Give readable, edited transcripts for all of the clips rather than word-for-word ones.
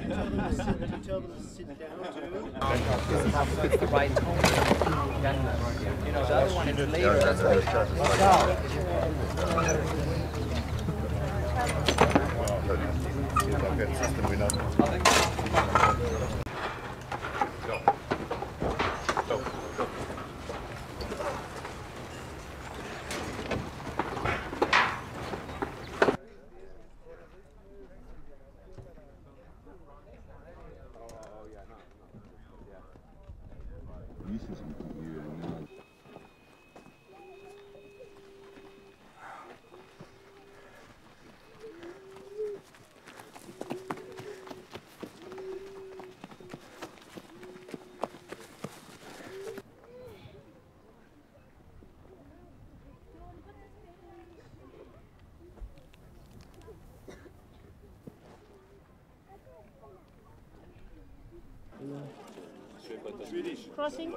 tell them to sit down too? It's the right tone. Then, you know, the other one is later. That's why Crossing?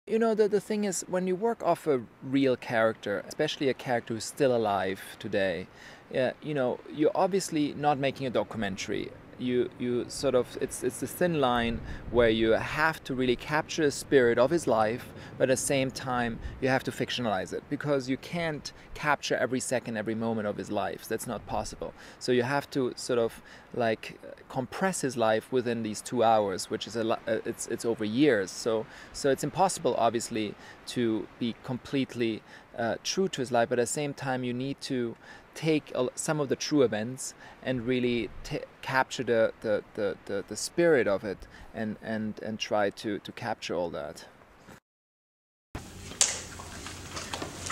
You know, the thing is, when you work off a real character, especially a character who's still alive today, you know, you're obviously not making a documentary. You sort of, it's a thin line where you have to really capture the spirit of his life, but at the same time you have to fictionalize it, because you can't capture every second, every moment of his life. That's not possible. So you have to sort of like compress his life within these 2 hours, which is it's over years. So it's impossible, obviously, to be completely true to his life, but at the same time you need to take some of the true events and really capture the spirit of it, and try to capture all that.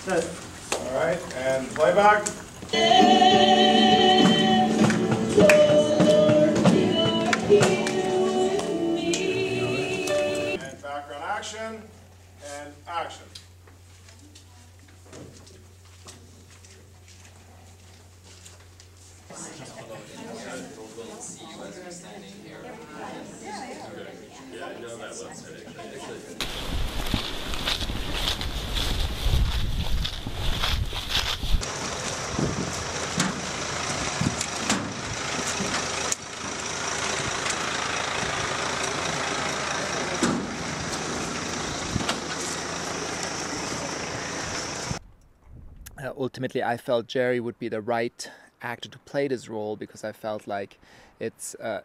All right, and playback. And background action, and action. Ultimately, I felt Jerry would be the right actor to play this role, because I felt like it's I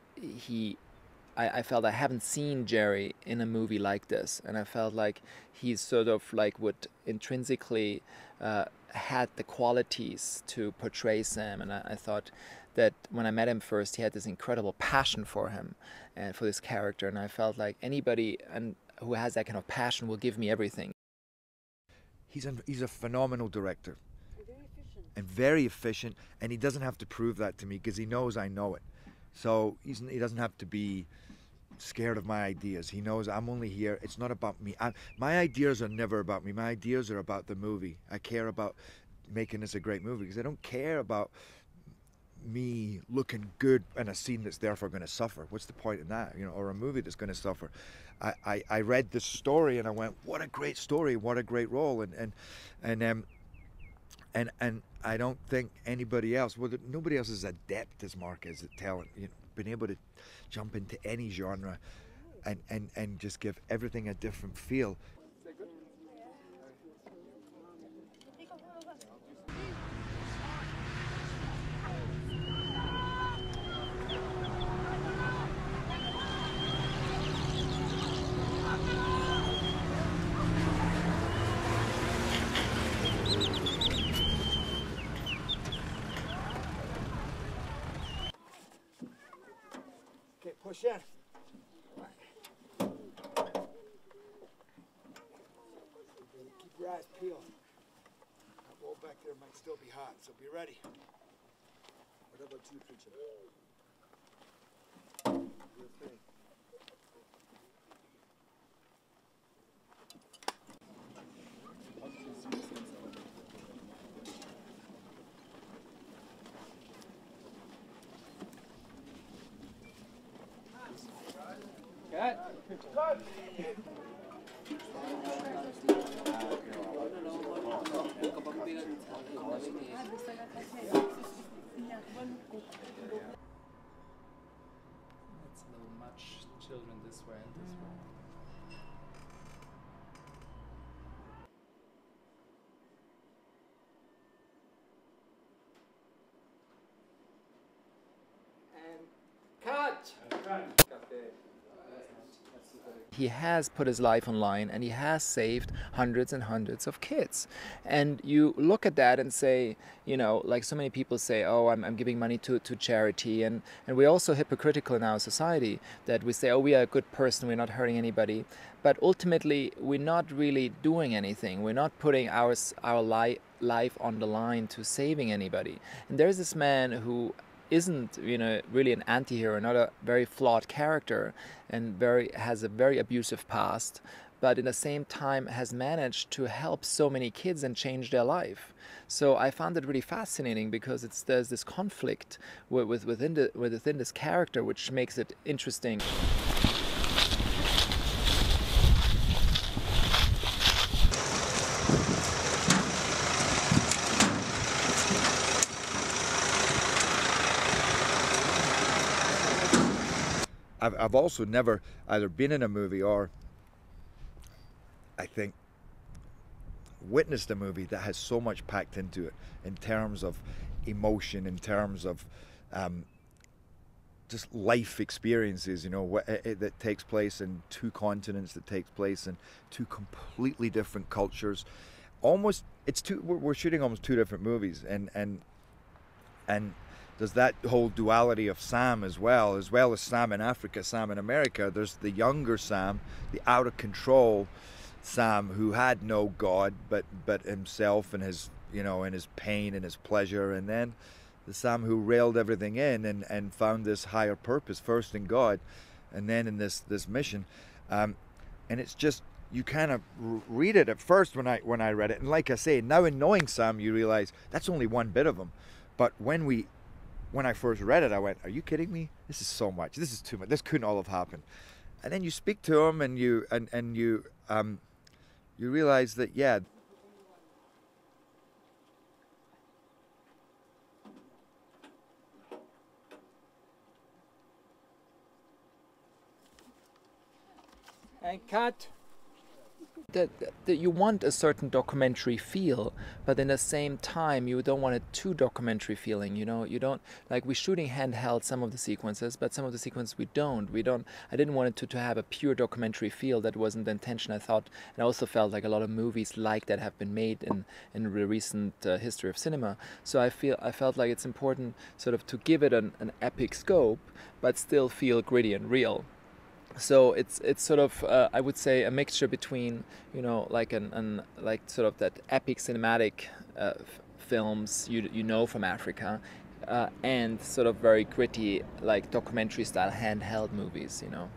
felt I haven't seen Jerry in a movie like this, and I felt like he's sort of like would intrinsically had the qualities to portray Sam, and I thought that when I met him first, he had this incredible passion for him and for this character, and I felt like anybody who has that kind of passion will give me everything. He's a phenomenal director. And very efficient, and he doesn't have to prove that to me, because he knows I know it. So he doesn't have to be scared of my ideas. He knows I'm only here. It's not about me. My ideas are never about me. My ideas are about the movie. I care about making this a great movie, because I don't care about me looking good in a scene that's therefore going to suffer. What's the point in that? You know, or a movie that's going to suffer. I read this story and I went, what a great story, what a great role, and I don't think anybody else, well, nobody else is adept as Marc is at talent. You know, being able to jump into any genre and just give everything a different feel. Okay, push in. Keep your eyes peeled. That wall back there might still be hot, so be ready. What about you, preacher? Your thing. Cut. It's a little much children this way and this way. He has put his life online and he has saved hundreds and hundreds of kids. And you look at that and say, you know, like so many people say, oh, I'm giving money to charity. And we're also hypocritical in our society that we say, oh, we are a good person, we're not hurting anybody. But ultimately, we're not really doing anything. We're not putting our life on the line to saving anybody. And there's this man who isn't, you know, really an anti-hero, not a very flawed character, and has a very abusive past, but in the same time has managed to help so many kids and change their life. So I found it really fascinating because there's this conflict within this character, which makes it interesting. I've also never either been in a movie or, I think, witnessed a movie that has so much packed into it in terms of emotion, in terms of just life experiences, you know, that takes place in two continents, that takes place in two completely different cultures. Almost, we're shooting almost two different movies, and there's that whole duality of Sam as well as Sam in Africa, Sam in America. There's the younger Sam, the out of control Sam, who had no God but himself and his, you know, and his pain and his pleasure, and then the Sam who railed everything in and found this higher purpose, first in God and then in this mission. And it's just, you kind of read it at first when I read it, and like I say, now in knowing Sam, you realize that's only one bit of him. But when I first read it, I went, are you kidding me? This is so much. This is too much. This couldn't all have happened. And then you speak to him and you realize that, yeah. And cut. That you want a certain documentary feel, but in the same time you don't want it too documentary feeling. You know, you don't, like, we're shooting handheld some of the sequences, but some of the sequences we don't. I didn't want it to have a pure documentary feel. That wasn't the intention. I thought, and I also felt like a lot of movies like that have been made in the recent history of cinema. So I felt like it's important sort of to give it an epic scope, but still feel gritty and real. So it's sort of I would say a mixture between, you know, like like sort of that epic cinematic films you know from Africa, and sort of very gritty, like documentary style handheld movies, you know.